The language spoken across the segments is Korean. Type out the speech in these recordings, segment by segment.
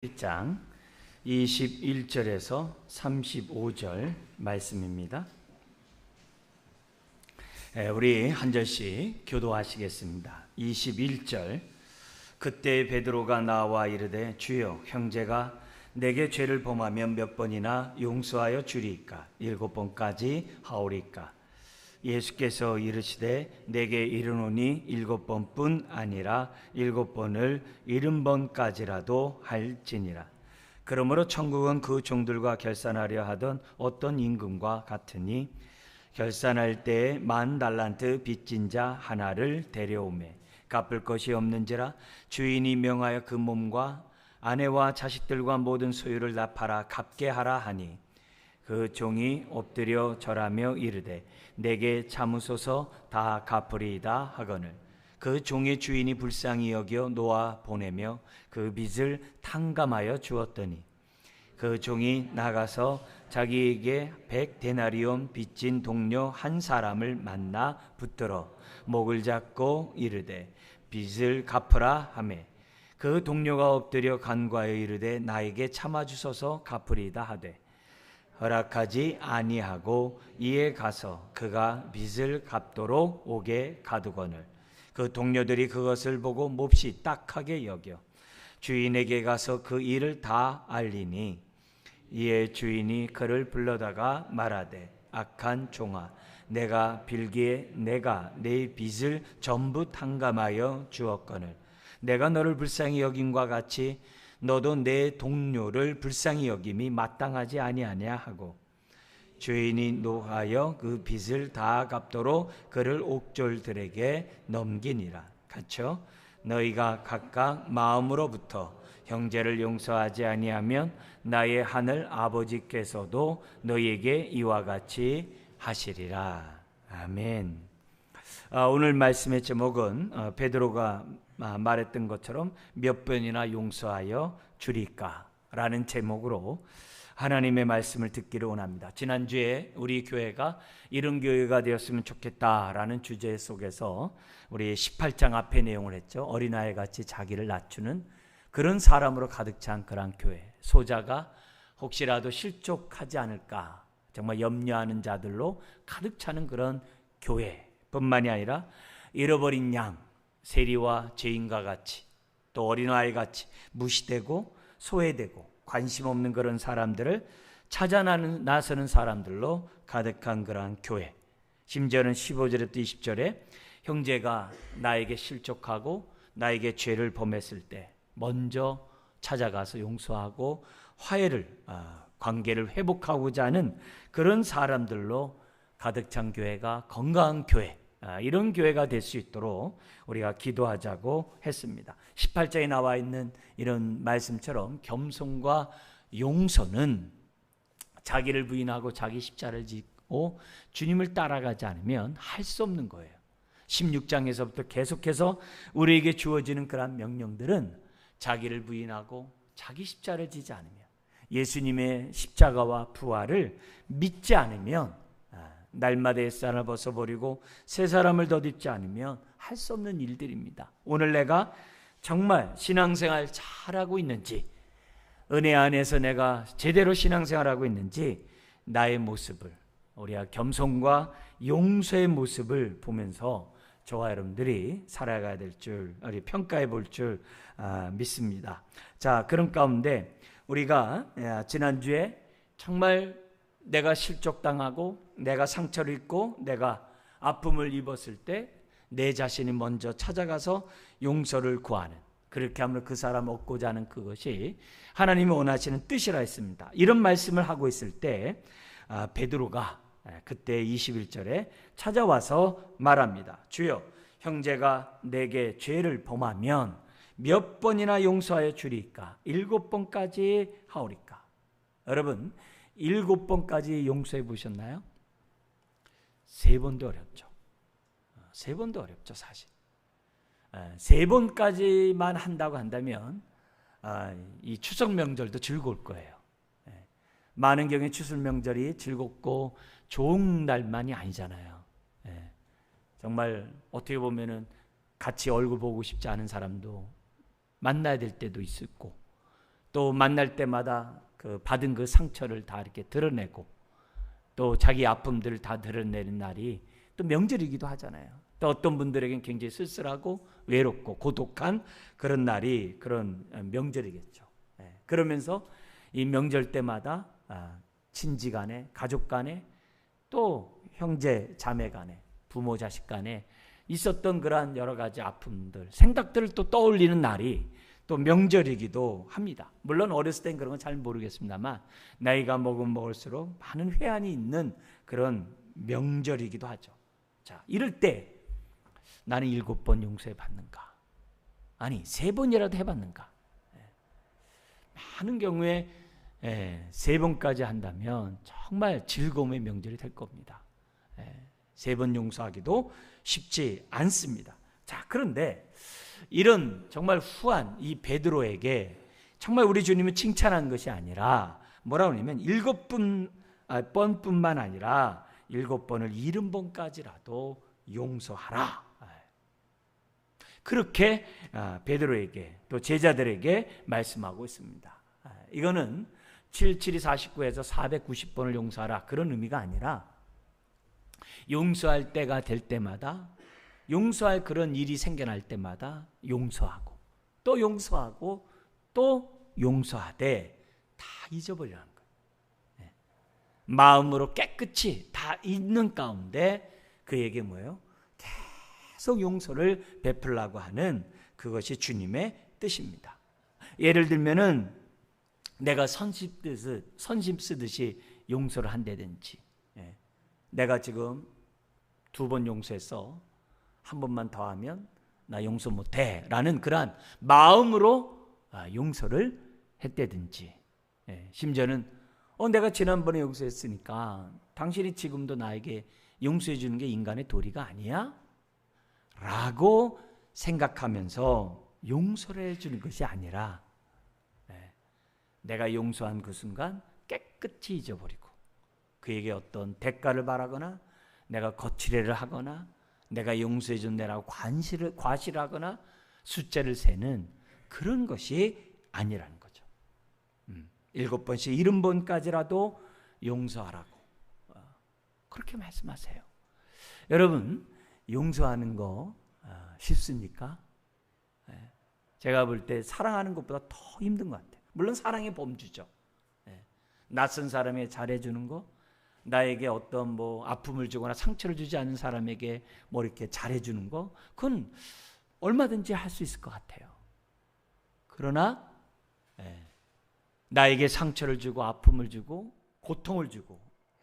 1장 21절에서 35절 말씀입니다. 우리 한 절씩 교도하시겠습니다. 21절. 그때 베드로가 나와 이르되 주여, 형제가 내게 죄를 범하면 몇 번이나 용서하여 주리이까? 7번까지 하오리까? 예수께서 이르시되 내게 이르노니 7번뿐 아니라 7번을 70번까지라도 할지니라. 그러므로 천국은 그 종들과 결산하려 하던 어떤 임금과 같으니 결산할 때에 10,000달란트 빚진 자 하나를 데려오매 갚을 것이 없는지라 주인이 명하여 그 몸과 아내와 자식들과 모든 소유를 다 팔아 갚게 하라 하니 그 종이 엎드려 절하며 이르되 내게 참으소서 다 갚으리이다 하거늘 그 종의 주인이 불쌍히 여겨 놓아 보내며 그 빚을 탕감하여 주었더니 그 종이 나가서 자기에게 100데나리온 빚진 동료 한 사람을 만나 붙들어 목을 잡고 이르되 빚을 갚으라 하매 그 동료가 엎드려 간구하여 이르되 나에게 참아주소서 갚으리이다 하되 허락하지 아니하고 이에 가서 그가 빚을 갚도록 오게 가두거늘 그 동료들이 그것을 보고 몹시 딱하게 여겨 주인에게 가서 그 일을 다 알리니 이에 주인이 그를 불러다가 말하되 악한 종아, 내가 빌기에 내가 네 빚을 전부 탕감하여 주었거늘 내가 너를 불쌍히 여김과 같이 너도 내 동료를 불쌍히 여김이 마땅하지 아니하냐 하고 주인이 노하여 그 빚을 다 갚도록 그를 옥졸들에게 넘기니라. 그렇죠? 너희가 각각 마음으로부터 형제를 용서하지 아니하면 나의 하늘 아버지께서도 너희에게 이와 같이 하시리라. 아멘. 오늘 말씀의 제목은 베드로가 말했던 것처럼 몇 번이나 용서하여 주리까? 라는 제목으로 하나님의 말씀을 듣기를 원합니다. 지난주에 우리 교회가 이런 교회가 되었으면 좋겠다라는 주제 속에서 우리 18장 앞에 내용을 했죠. 어린아이같이 자기를 낮추는 그런 사람으로 가득 찬 그런 교회. 소자가 혹시라도 실족하지 않을까 정말 염려하는 자들로 가득 차는 그런 교회뿐만이 아니라 잃어버린 양, 세리와 죄인과 같이 또 어린아이같이 무시되고 소외되고 관심 없는 그런 사람들을 찾아 나서는 사람들로 가득한 그러한 교회. 심지어는 15절부터 20절에 형제가 나에게 실족하고 나에게 죄를 범했을 때 먼저 찾아가서 용서하고 화해를 관계를 회복하고자 하는 그런 사람들로 가득 찬 교회가 건강한 교회, 이런 교회가 될 수 있도록 우리가 기도하자고 했습니다. 18장에 나와 있는 이런 말씀처럼 겸손과 용서는 자기를 부인하고 자기 십자를 지고 주님을 따라가지 않으면 할 수 없는 거예요. 16장에서부터 계속해서 우리에게 주어지는 그런 명령들은 자기를 부인하고 자기 십자를 지지 않으면 예수님의 십자가와 부활을 믿지 않으면 날마다 옛사람을 벗어버리고 새 사람을 덧입지 않으면 할 수 없는 일들입니다. 오늘 내가 정말 신앙생활 잘하고 있는지, 은혜 안에서 내가 제대로 신앙생활하고 있는지 나의 모습을, 우리가 겸손과 용서의 모습을 보면서 저와 여러분들이 살아가야 될 줄, 우리 평가해 볼 줄 믿습니다. 자, 그런 가운데 우리가 지난주에 정말 내가 실족당하고 내가 상처를 입고 내가 아픔을 입었을 때 내 자신이 먼저 찾아가서 용서를 구하는, 그렇게 하면 그 사람 얻고자 하는 그것이 하나님이 원하시는 뜻이라 했습니다. 이런 말씀을 하고 있을 때 베드로가 그때 21절에 찾아와서 말합니다. 주여, 형제가 내게 죄를 범하면 몇 번이나 용서하여 주리까? 7번까지 하오리까? 여러분, 7번까지 용서해 보셨나요? 3번도 어렵죠. 3번도 어렵죠, 사실. 3번까지만 한다고 한다면 이 추석 명절도 즐거울 거예요. 많은 경우에 추석 명절이 즐겁고 좋은 날만이 아니잖아요. 정말 어떻게 보면은 같이 얼굴 보고 싶지 않은 사람도 만나야 될 때도 있었고 또 만날 때마다 그 받은 그 상처를 다 이렇게 드러내고 또 자기 아픔들을 다 드러내는 날이 또 명절이기도 하잖아요. 또 어떤 분들에겐 굉장히 쓸쓸하고 외롭고 고독한 그런 날이 그런 명절이겠죠. 그러면서 이 명절 때마다 친지 간에, 가족 간에, 또 형제 자매 간에, 부모 자식 간에 있었던 그러한 여러 가지 아픔들, 생각들을 또 떠올리는 날이 또 명절이기도 합니다. 물론 어렸을 땐 그런 건 잘 모르겠습니다만 나이가 먹으면 먹을수록 많은 회한이 있는 그런 명절이기도 하죠. 자, 이럴 때 나는 7번 용서해 받는가? 아니 3번이라도 해봤는가? 많은 경우에 3번까지 한다면 정말 즐거움의 명절이 될 겁니다. 3번 용서하기도 쉽지 않습니다. 자, 그런데 이런 정말 후한 이 베드로에게 정말 우리 주님은 칭찬한 것이 아니라 뭐라고 하냐면 7번뿐만 아니라 7번을 70번까지라도 용서하라. 그렇게 베드로에게 또 제자들에게 말씀하고 있습니다. 이거는 77249에서 490번을 용서하라 그런 의미가 아니라 용서할 때가 될 때마다 용서할 그런 일이 생겨날 때마다 용서하고 또 용서하고 또 용서하되 다 잊어버리라는 거예요. 마음으로 깨끗이 다 잊는 가운데 그에게 뭐예요? 계속 용서를 베풀라고 하는 그것이 주님의 뜻입니다. 예를 들면은 내가 선심 쓰듯이 용서를 한다든지, 내가 지금 2번 용서했어, 한 번만 더 하면 나 용서 못해 라는 그러한 마음으로 용서를 했다든지, 심지어는 내가 지난번에 용서했으니까 당신이 지금도 나에게 용서해 주는 게 인간의 도리가 아니야? 라고 생각하면서 용서를 해주는 것이 아니라 내가 용서한 그 순간 깨끗이 잊어버리고 그에게 어떤 대가를 바라거나 내가 거칠애를 하거나 내가 용서해 준 내라고 과실하거나 숫자를 세는 그런 것이 아니라는 거죠. 7번씩 70번까지라도 용서하라고 그렇게 말씀하세요. 여러분 용서하는 거 쉽습니까? 제가 볼 때 사랑하는 것보다 더 힘든 것 같아요. 물론 사랑의 범주죠. 낯선 사람에게 잘해주는 거, 나에게 어떤 아픔을 주거나 상처를 주지 않는 사람에게 이렇게 잘해주는 거, 그건 얼마든지 할 수 있을 것 같아요. 그러나 나에게 상처를 주고 아픔을 주고 고통을 주고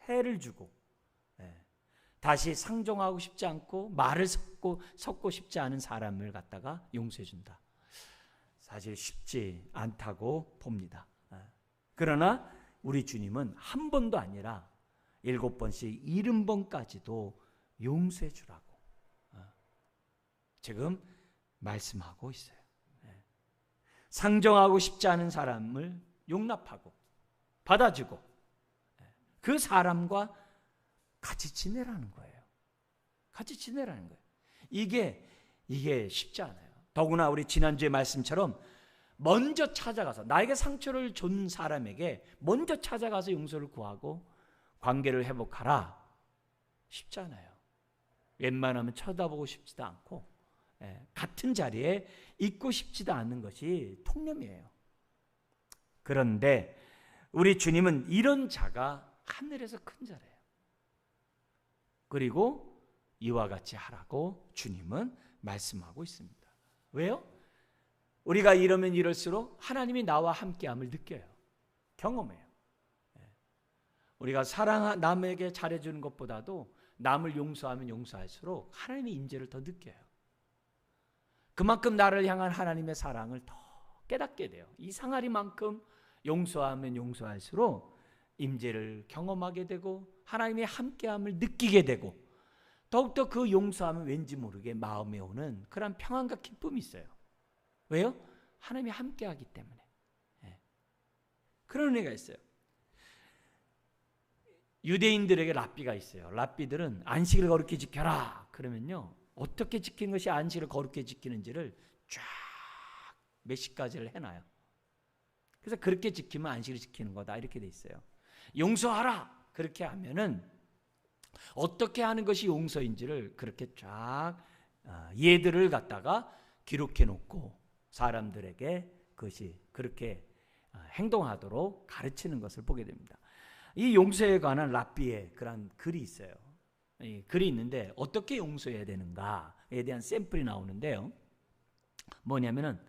해를 주고 다시 상종하고 싶지 않고 말을 섞고 싶지 않은 사람을 갖다가 용서해 준다. 사실 쉽지 않다고 봅니다. 그러나 우리 주님은 한 번도 아니라 7번씩 70번까지도 용서해 주라고 지금 말씀하고 있어요. 상종하고 싶지 않은 사람을 용납하고 받아주고 그 사람과 같이 지내라는 거예요. 같이 지내라는 거예요. 이게 쉽지 않아요. 더구나 우리 지난주의 말씀처럼 먼저 찾아가서 나에게 상처를 준 사람에게 먼저 찾아가서 용서를 구하고 관계를 회복하라. 쉽지 않아요. 웬만하면 쳐다보고 싶지도 않고 같은 자리에 있고 싶지도 않는 것이 통념이에요. 그런데 우리 주님은 이런 자가 하늘에서 큰 자래요. 그리고 이와 같이 하라고 주님은 말씀하고 있습니다. 왜요? 우리가 이러면 이럴수록 하나님이 나와 함께함을 느껴요. 경험해요. 우리가 남에게 잘해주는 것보다도 남을 용서하면 용서할수록 하나님의 임재를 더 느껴요. 그만큼 나를 향한 하나님의 사랑을 더 깨닫게 돼요. 이 상아리만큼 용서하면 용서할수록 임재를 경험하게 되고 하나님의 함께함을 느끼게 되고 더욱더 그 용서하면 왠지 모르게 마음에 오는 그런 평안과 기쁨이 있어요. 왜요? 하나님이 함께하기 때문에. 그런 의미가 있어요. 유대인들에게 랍비가 있어요. 랍비들은 안식을 거룩히 지켜라. 그러면요. 어떻게 지키는 것이 안식을 거룩히 지키는지를 쫙 몇 시까지를 해놔요. 그래서 그렇게 지키면 안식을 지키는 거다 이렇게 돼 있어요. 용서하라 그렇게 하면은 어떻게 하는 것이 용서인지를 그렇게 쫙 예들을 갖다가 기록해 놓고 사람들에게 그것이 그렇게 행동하도록 가르치는 것을 보게 됩니다. 이 용서에 관한 랍비의 그런 글이 있어요. 이 글이 있는데 어떻게 용서해야 되는가에 대한 샘플이 나오는데요. 뭐냐면은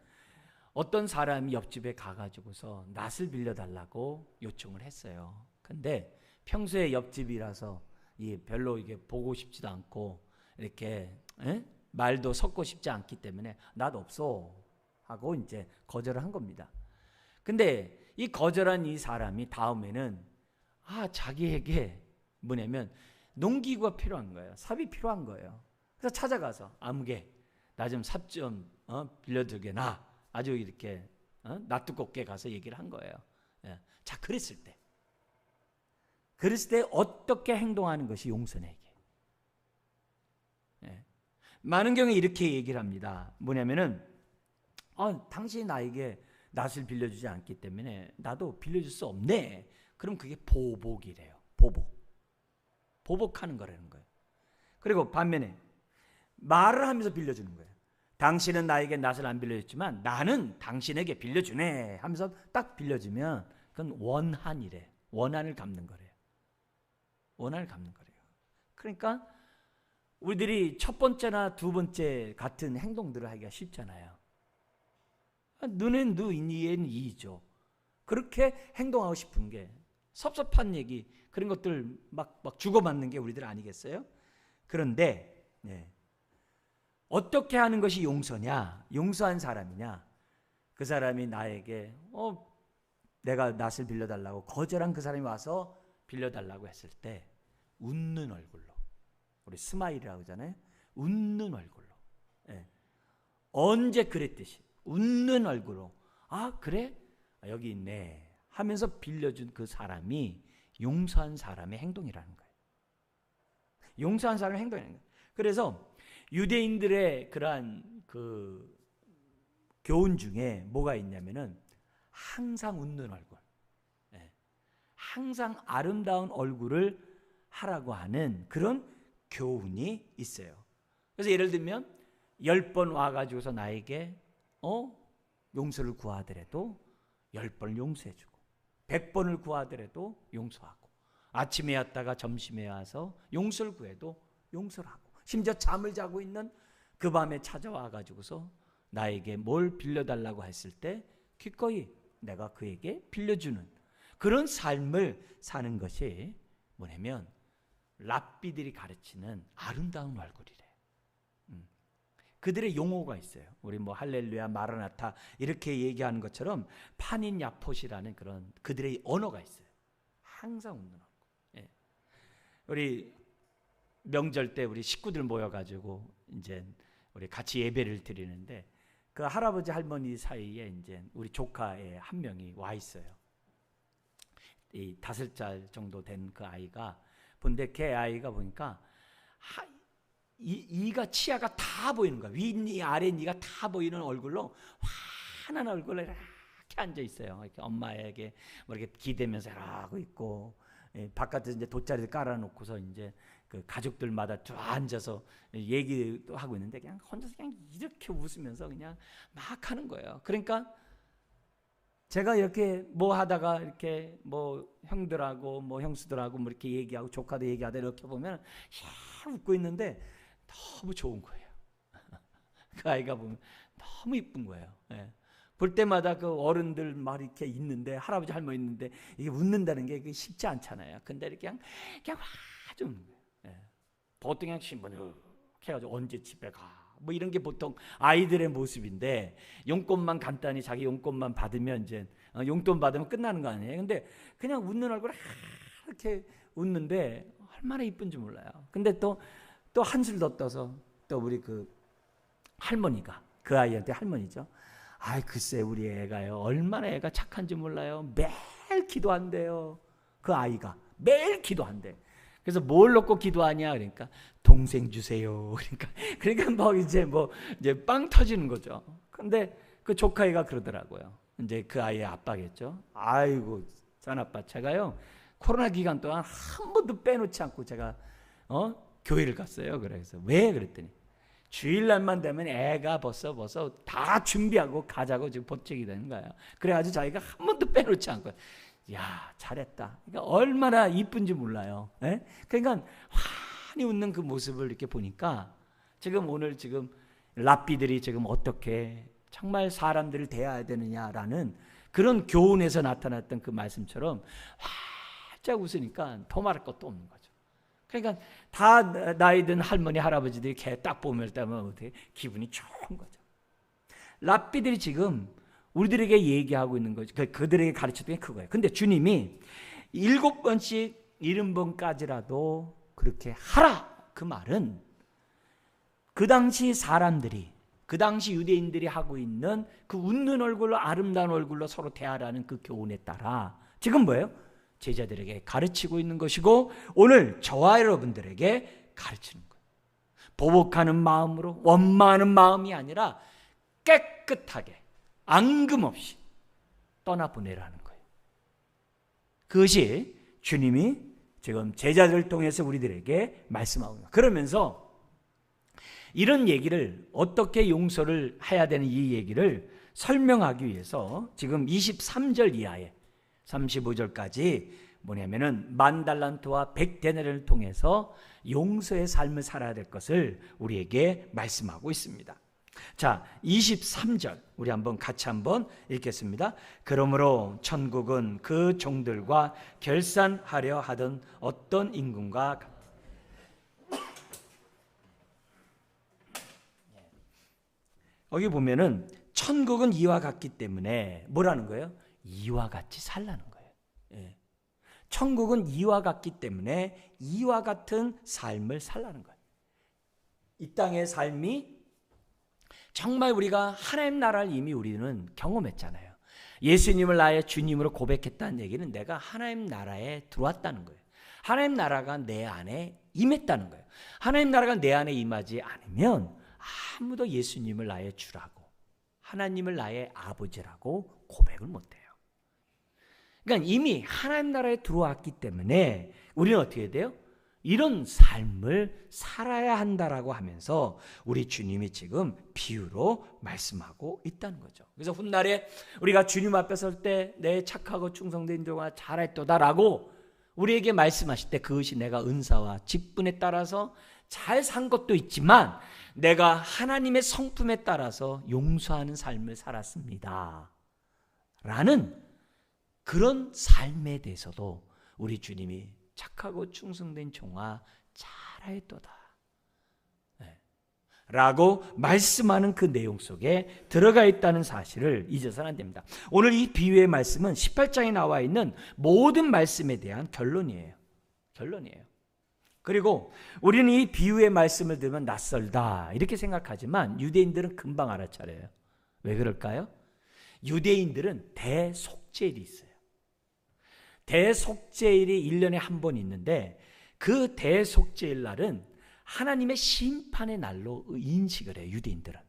어떤 사람이 옆집에 가가지고서 낫을 빌려달라고 요청을 했어요. 근데 평소에 옆집이라서 별로 이게 보고 싶지도 않고 이렇게 말도 섞고 싶지 않기 때문에 낫 없어 하고 이제 거절을 한 겁니다. 근데 이 거절한 이 사람이 다음에는 자기에게 뭐냐면 농기구가 필요한 거예요. 삽이 필요한 거예요. 그래서 찾아가서 아무개 나 좀 삽 좀 빌려주게 나 아주 이렇게 놔두껍게 가서 얘기를 한 거예요. 자, 그랬을 때 어떻게 행동하는 것이 용서내기? 많은 경우에 이렇게 얘기를 합니다. 뭐냐면은 당신이 나에게 낫을 빌려주지 않기 때문에 나도 빌려줄 수 없네. 그럼 그게 보복이래요. 보복하는 거라는 거예요. 그리고 반면에 말을 하면서 빌려주는 거예요. 당신은 나에게 낫을 안 빌려줬지만 나는 당신에게 빌려주네 하면서 딱 빌려주면 그건 원한이래. 원한을 갚는 거래요. 원한을 갚는 거래요. 그러니까 우리들이 첫 번째나 두 번째 같은 행동들을 하기가 쉽잖아요. 눈엔 눈, 이엔 이죠. 그렇게 행동하고 싶은 게 섭섭한 얘기 그런 것들 막 주고받는 게 우리들 아니겠어요? 그런데 어떻게 하는 것이 용서냐? 용서한 사람이냐? 그 사람이 나에게 내가 낫을 빌려달라고 거절한 그 사람이 와서 빌려달라고 했을 때 웃는 얼굴로, 우리 스마일이라고 하잖아요. 웃는 얼굴로, 언제 그랬듯이 웃는 얼굴로 그래? 여기 있네 하면서 빌려준 그 사람이 용서한 사람의 행동이라는 거예요. 용서한 사람의 행동이라는 거예요. 그래서 유대인들의 그러한 그 교훈 중에 뭐가 있냐면은 항상 웃는 얼굴, 항상 아름다운 얼굴을 하라고 하는 그런 교훈이 있어요. 그래서 예를 들면 10번 와가지고서 나에게 용서를 구하더라도 10번을 용서해주고 100번을 구하더라도 용서하고 아침에 왔다가 점심에 와서 용서를 구해도 용서를 하고 심지어 잠을 자고 있는 그 밤에 찾아와가지고서 나에게 뭘 빌려달라고 했을 때 기꺼이 내가 그에게 빌려주는 그런 삶을 사는 것이 뭐냐면 랍비들이 가르치는 아름다운 얼굴이래. 그들의 용어가 있어요. 우리 할렐루야, 마라나타 이렇게 얘기하는 것처럼 파닌 야폿이라는 그런 그들의 언어가 있어요. 항상 웃는 얼굴. 우리 명절 때 우리 식구들 모여가지고 이제 우리 같이 예배를 드리는데 그 할아버지 할머니 사이에 이제 우리 조카의 한 명이 와 있어요. 이 5살 정도 된 그 아이가 근데 걔 아이가 보니까 이가 치아가 다 보이는 거야. 윗니 아랫니가 다 보이는 얼굴로 환한 얼굴로 이렇게 앉아 있어요. 이렇게 엄마에게 이렇게 기대면서 하고 있고 바깥에 이제 돗자리를 깔아놓고서 이제 그 가족들마다 쭉 앉아서 얘기도 하고 있는데 그냥 혼자서 그냥 이렇게 웃으면서 그냥 막 하는 거예요. 그러니까 제가 이렇게 하다가 이렇게 형들하고 형수들하고 이렇게 얘기하고 조카도 얘기하다 이렇게 보면 웃고 있는데 너무 좋은 거예요. 그 아이가 보면 너무 이쁜 거예요. 볼 때마다 그 어른들 막 이렇게 있는데 할아버지 할머니 있는데 이게 웃는다는 게 쉽지 않잖아요. 근데 이렇게 그냥 아주 웃는 거예요. 보통 그냥 신분을 해가지고 언제 집에 가 이런 게 보통 아이들의 모습인데 용돈만 간단히 자기 용돈만 받으면 이제 용돈 받으면 끝나는 거 아니에요. 근데 그냥 웃는 얼굴 이렇게 웃는데 얼마나 이쁜지 몰라요. 근데 또 한술 더 떠서 또 우리 그 할머니가 그 아이한테 할머니죠. 글쎄 우리 애가요 얼마나 애가 착한지 몰라요. 매일 기도한대요. 그 아이가 매일 기도한대. 그래서 뭘 놓고 기도하냐 그러니까 동생 주세요. 그러니까 이제 빵 터지는 거죠. 근데 그 조카애가 그러더라고요. 이제 그 아이의 아빠겠죠. 아이고, 짠아빠, 제가요 코로나 기간 동안 한 번도 빼놓지 않고 제가 교회를 갔어요. 그래서 왜 그랬더니 주일날만 되면 애가 벌써 다 준비하고 가자고 지금 번쩍이 되는 거예요. 그래가지고 자기가 한 번도 빼놓지 않고, 야, 잘했다. 그러니까 얼마나 이쁜지 몰라요. 예? 그러니까 환히 웃는 그 모습을 이렇게 보니까 오늘 랍비들이 어떻게 정말 사람들을 대해야 되느냐라는 그런 교훈에서 나타났던 그 말씀처럼 활짝 웃으니까 더 말할 것도 없는 거죠. 그러니까 다 나이 든 할머니 할아버지들이 걔 딱 보면 어떻게 기분이 좋은 거죠. 랍비들이 지금 우리들에게 얘기하고 있는 거죠. 그들에게 가르쳤던 게 그거예요. 근데 주님이 7번씩 70번까지라도 그렇게 하라, 그 말은 그 당시 사람들이, 그 당시 유대인들이 하고 있는 그 웃는 얼굴로, 아름다운 얼굴로 서로 대하라는 그 교훈에 따라 지금 뭐예요? 제자들에게 가르치고 있는 것이고, 오늘 저와 여러분들에게 가르치는 거예요. 보복하는 마음으로, 원망하는 마음이 아니라 깨끗하게 앙금 없이 떠나보내라는 거예요. 그것이 주님이 지금 제자들을 통해서 우리들에게 말씀하고 있는 거예요. 그러면서 이런 얘기를, 어떻게 용서를 해야 되는 이 얘기를 설명하기 위해서 지금 23절 이하에 35절까지 뭐냐면은 10,000달란트와 100데나리온을 통해서 용서의 삶을 살아야 될 것을 우리에게 말씀하고 있습니다. 자, 23절 우리 같이 한번 읽겠습니다. 그러므로 천국은 그 종들과 결산하려 하던 어떤 임금과 같다. 여기 보면은 천국은 이와 같기 때문에 뭐라는 거예요? 이와 같이 살라는 거예요. 예. 천국은 이와 같기 때문에 이와 같은 삶을 살라는 거예요. 이 땅의 삶이 정말 우리가 하나님 나라를 이미 우리는 경험했잖아요. 예수님을 나의 주님으로 고백했다는 얘기는 내가 하나님 나라에 들어왔다는 거예요. 하나님 나라가 내 안에 임했다는 거예요. 하나님 나라가 내 안에 임하지 않으면 아무도 예수님을 나의 주라고, 하나님을 나의 아버지라고 고백을 못해요. 그러니까 이미 하나님 나라에 들어왔기 때문에 우리는 어떻게 돼요? 이런 삶을 살아야 한다라고 하면서 우리 주님이 지금 비유로 말씀하고 있다는 거죠. 그래서 훗날에 우리가 주님 앞에 설 때 내 착하고 충성된 종아 잘했도다라고 우리에게 말씀하실 때 그것이 내가 은사와 직분에 따라서 잘 산 것도 있지만 내가 하나님의 성품에 따라서 용서하는 삶을 살았습니다 라는 그런 삶에 대해서도 우리 주님이 착하고 충성된 종아 잘하였도다 라고 말씀하는 그 내용 속에 들어가 있다는 사실을 잊어서는 안 됩니다. 오늘 이 비유의 말씀은 18장에 나와 있는 모든 말씀에 대한 결론이에요. 그리고 우리는 이 비유의 말씀을 들으면 낯설다 이렇게 생각하지만 유대인들은 금방 알아차려요. 왜 그럴까요? 유대인들은 대속죄일이 있어요. 대속죄일이 1년에 한 번 있는데 그 대속죄일 날은 하나님의 심판의 날로 인식을 해요. 유대인들은.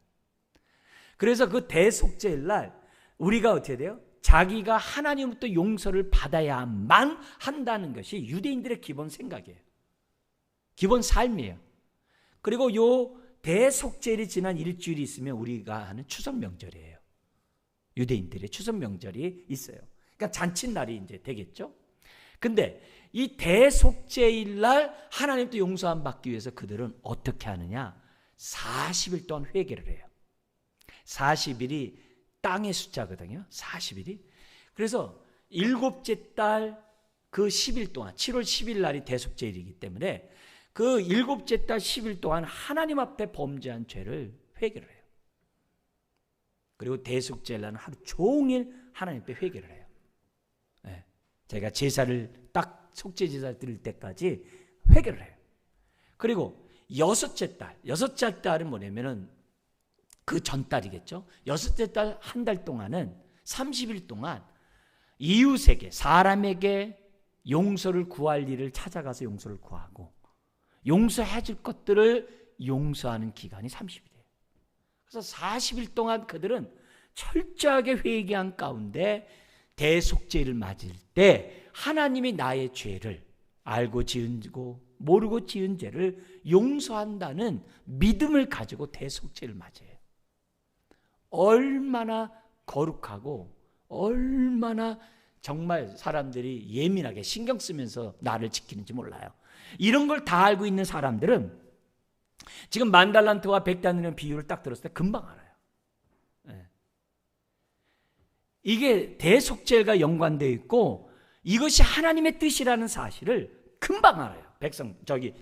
그래서 그 대속죄일 날 우리가 어떻게 돼요? 자기가 하나님부터 용서를 받아야만 한다는 것이 유대인들의 기본 생각이에요. 기본 삶이에요. 그리고 요 대속죄일이 지난 일주일이 있으면 우리가 하는 추석 명절이에요. 유대인들의 추석 명절이 있어요. 그러니까 잔칫날이 이제 되겠죠. 근데 이 대속죄일 날 하나님도 용서함 받기 위해서 그들은 어떻게 하느냐? 40일 동안 회개를 해요. 40일이 땅의 숫자거든요. 40일이. 그래서 일곱째 달 그 10일 동안 7월 10일 날이 대속죄일이기 때문에 그 일곱째 달 10일 동안 하나님 앞에 범죄한 죄를 회개를 해요. 그리고 대속죄일 날은 하루 종일 하나님 앞에 회개를 해요. 네. 제가 제사를 딱 속죄 제사 드릴 때까지 회개를 해요. 그리고 여섯째 달은 뭐냐면은 그 전달이겠죠. 여섯째 달 한 달 동안은 30일 동안 이웃에게 사람에게 용서를 구할 일을 찾아가서 용서를 구하고 용서해 줄 것들을 용서하는 기간이 30일이에요. 그래서 40일 동안 그들은 철저하게 회개한 가운데 대속죄를 맞을 때 하나님이 나의 죄를 알고 지은고 모르고 지은 죄를 용서한다는 믿음을 가지고 대속죄를 맞아요. 얼마나 거룩하고 얼마나 정말 사람들이 예민하게 신경 쓰면서 나를 지키는지 몰라요. 이런 걸 다 알고 있는 사람들은 지금 10,000달란트와 100달란트의 비유를 딱 들었을 때 금방 알아요. 이게 대속죄가 연관되어 있고 이것이 하나님의 뜻이라는 사실을 금방 알아요.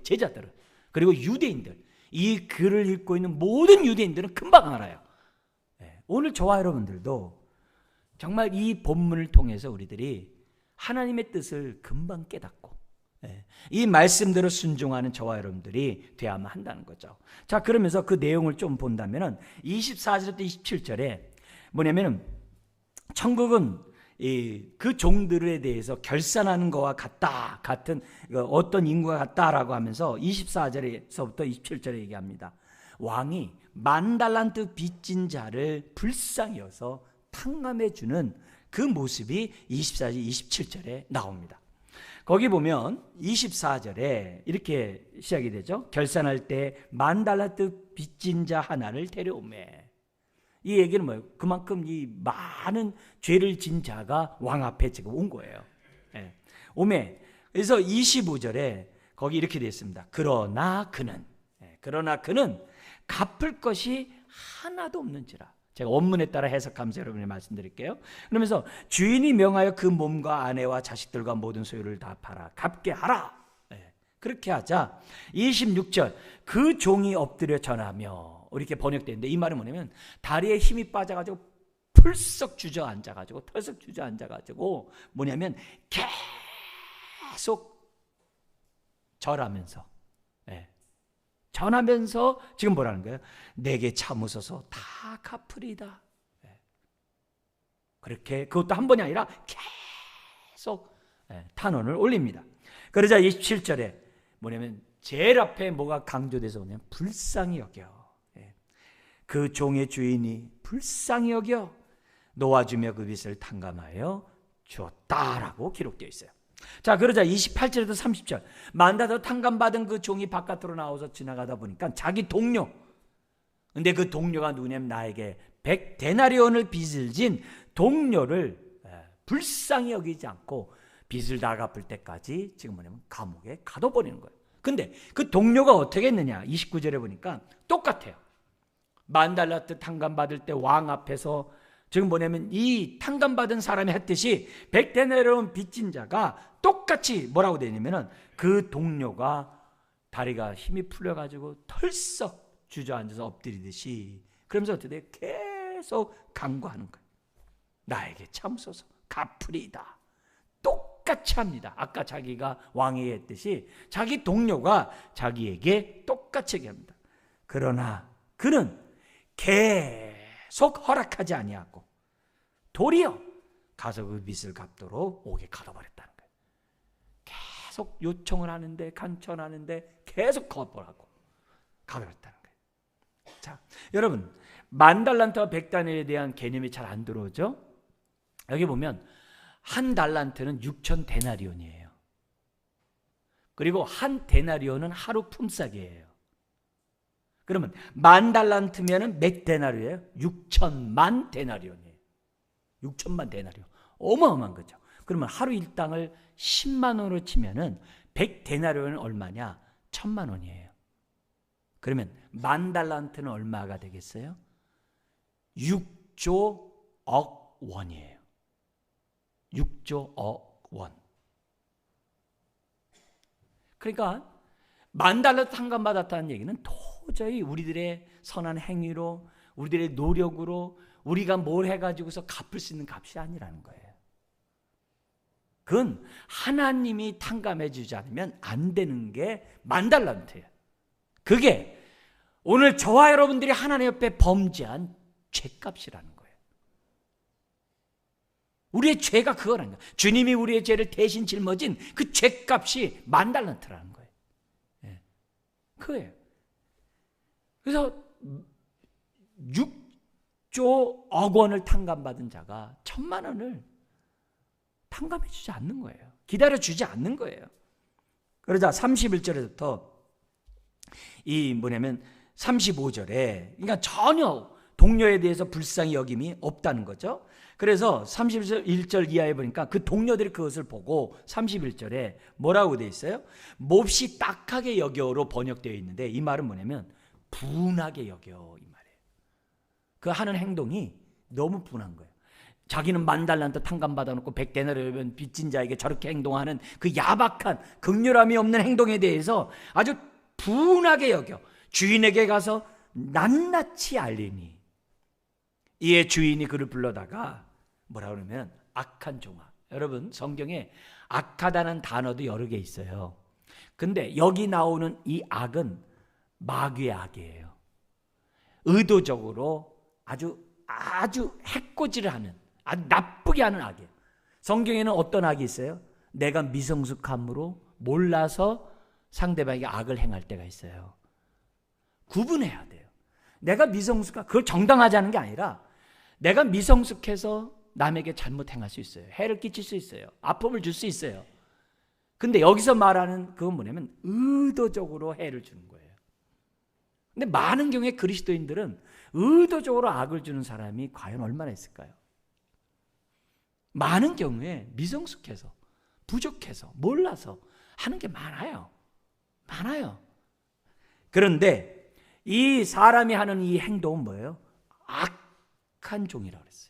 제자들은. 그리고 유대인들, 이 글을 읽고 있는 모든 유대인들은 금방 알아요. 오늘 저와 여러분들도 정말 이 본문을 통해서 우리들이 하나님의 뜻을 금방 깨닫고 이 말씀대로 순종하는 저와 여러분들이 되어야만 한다는 거죠. 자, 그러면서 그 내용을 좀 본다면 24절부터 27절에 뭐냐면은 천국은 그 종들에 대해서 결산하는 것과 같은 어떤 인구가 같다라고 하면서 24절에서부터 27절에 얘기합니다. 왕이 10,000달란트 빚진 자를 불쌍히 여서 탕감해 주는 그 모습이 24절, 27절에 나옵니다. 거기 보면 24절에 이렇게 시작이 되죠. 결산할 때 10,000달란트 빚진 자 하나를 데려오매. 이 얘기는 뭐예요? 그만큼 이 많은 죄를 진 자가 왕 앞에 지금 온 거예요. 오매. 그래서 25절에 거기 이렇게 되어 있습니다. 그러나 그는 갚을 것이 하나도 없는지라. 제가 원문에 따라 해석하면서 여러분에게 말씀드릴게요. 그러면서 주인이 명하여 그 몸과 아내와 자식들과 모든 소유를 다 팔아 갚게 하라. 그렇게 하자. 26절 그 종이 엎드려 전하며 이렇게 번역되어 있는데 이 말은 뭐냐면 다리에 힘이 빠져가지고 풀썩 주저앉아가지고 털썩 주저앉아가지고 뭐냐면 계속 절하면서 전하면서 지금 뭐라는 거예요? 내게 참으소서 다 갚으리다. 그렇게 그것도 한 번이 아니라 계속 탄원을 올립니다. 그러자 27절에 뭐냐면 제일 앞에 뭐가 강조돼서 오냐면 불쌍히 여겨. 그 종의 주인이 불쌍히 여겨 놓아주며 그 빚을 탕감하여 주었다라고 기록되어 있어요. 자, 그러자 28절에서 30절 10,000달란트 탕감받은 그 종이 바깥으로 나와서 지나가다 보니까 자기 동료, 근데 그 동료가 누구냐면 나에게 100데나리온을 빚을 진 동료를 불쌍히 여기지 않고 빚을 다 갚을 때까지 지금 뭐냐면 감옥에 가둬버리는 거예요. 근데 그 동료가 어떻게 했느냐 29절에 보니까 똑같아요. 10,000달란트 탕감받을 때 왕 앞에서 지금 뭐냐면 이 탕감받은 사람이 했듯이 100데나리온 빚진 자가 똑같이 뭐라고 되냐면은 그 동료가 다리가 힘이 풀려가지고 털썩 주저앉아서 엎드리듯이 그러면서 어떻게 돼? 계속 간구하는 거예요. 나에게 참소서 갚으리이다. 똑같이 합니다. 아까 자기가 왕에게 했듯이 자기 동료가 자기에게 똑같이 얘기합니다. 그러나 그는 계속 허락하지 아니하고 도리어 가서 그 빚을 갚도록 옥에 가둬버렸다는 거예요. 계속 요청을 하는데 간청하는데 계속 거부하고 가둬버렸다는 거예요. 자, 여러분 10,000달란트와 100달란트에 대한 개념이 잘 안 들어오죠? 여기 보면 한 달란트는 6,000데나리온이에요. 그리고 한 데나리온은 하루 품삯이에요. 그러면 10,000달란트면 몇 데나리온이에요? 6,000만 데나리온이에요. 6,000만 데나리온. 어마어마한 거죠. 그러면 하루 일당을 10만 원으로 치면은 100데나리온은 얼마냐? 1,000만 원이에요. 그러면 10,000달란트는 얼마가 되겠어요? 6조 억 원이에요. 6조 억 원. 그러니까 10,000달란트 탕감받았다는 얘기는 도저히 우리들의 선한 행위로 우리들의 노력으로 우리가 뭘 해가지고서 갚을 수 있는 값이 아니라는 거예요. 그건 하나님이 탕감해 주지 않으면 안 되는 게 10,000달란트예요. 그게 오늘 저와 여러분들이 하나님 옆에 범죄한 죄값이라는 거예요. 우리의 죄가 그거라는 거예요. 주님이 우리의 죄를 대신 짊어진 그 죄값이 10,000달란트라는 거예요. 그거예요. 그래서 6조억 원을 탕감받은 자가 1,000만 원을 탕감해 주지 않는 거예요. 기다려 주지 않는 거예요. 그러자 31절에부터 이 뭐냐면 35절에 그러니까 전혀 동료에 대해서 불쌍히 여김이 없다는 거죠. 그래서 31절 이하에 보니까 그 동료들이 그것을 보고 31절에 뭐라고 되어 있어요? 몹시 딱하게 여겨로 번역되어 있는데 이 말은 뭐냐면 분하게 여겨 이 말이에요. 그 하는 행동이 너무 분한 거예요. 자기는 10,000달란트 탕감받아 놓고 100데나리온 빚진 자에게 저렇게 행동하는 그 야박한 극렬함이 없는 행동에 대해서 아주 분하게 여겨 주인에게 가서 낱낱이 알리니 이에 주인이 그를 불러다가 뭐라 그러면 악한 종아. 여러분 성경에 악하다는 단어도 여러 개 있어요. 근데 여기 나오는 이 악은 마귀의 악이에요. 의도적으로 아주 해코지를 하는 아주 나쁘게 하는 악이에요. 성경에는 어떤 악이 있어요? 내가 미성숙함으로 몰라서 상대방에게 악을 행할 때가 있어요. 구분해야 돼요. 내가 미성숙한 그걸 정당하지 않은 게 아니라 내가 미성숙해서 남에게 잘못 행할 수 있어요. 해를 끼칠 수 있어요. 아픔을 줄 수 있어요. 근데 여기서 말하는 그건 뭐냐면 의도적으로 해를 주는 거예요. 근데 많은 경우에 그리스도인들은 의도적으로 악을 주는 사람이 과연 얼마나 있을까요? 많은 경우에 미성숙해서 부족해서 몰라서 하는 게 많아요. 그런데 이 사람이 하는 이 행동은 뭐예요? 악한 종이라고 그랬어요.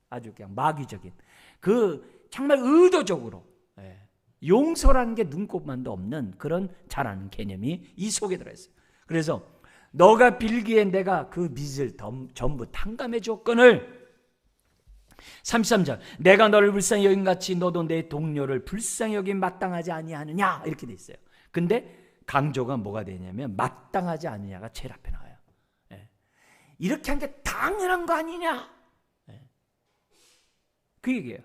아주 그냥 마귀적인 그 정말 의도적으로 용서라는 게 눈꼽만도 없는 그런 잘하는 개념이 이 속에 들어있어요. 그래서 너가 빌기에 내가 그 빚을 전부 탕감해 줬거늘 33절 내가 너를 불쌍히 여김같이 너도 내 동료를 불쌍히 여김 마땅하지 아니하느냐 이렇게 돼 있어요. 근데 강조가 뭐가 되냐면 마땅하지 않느냐가 제일 앞에 나와요. 이렇게 한 게 당연한 거 아니냐 그 얘기예요.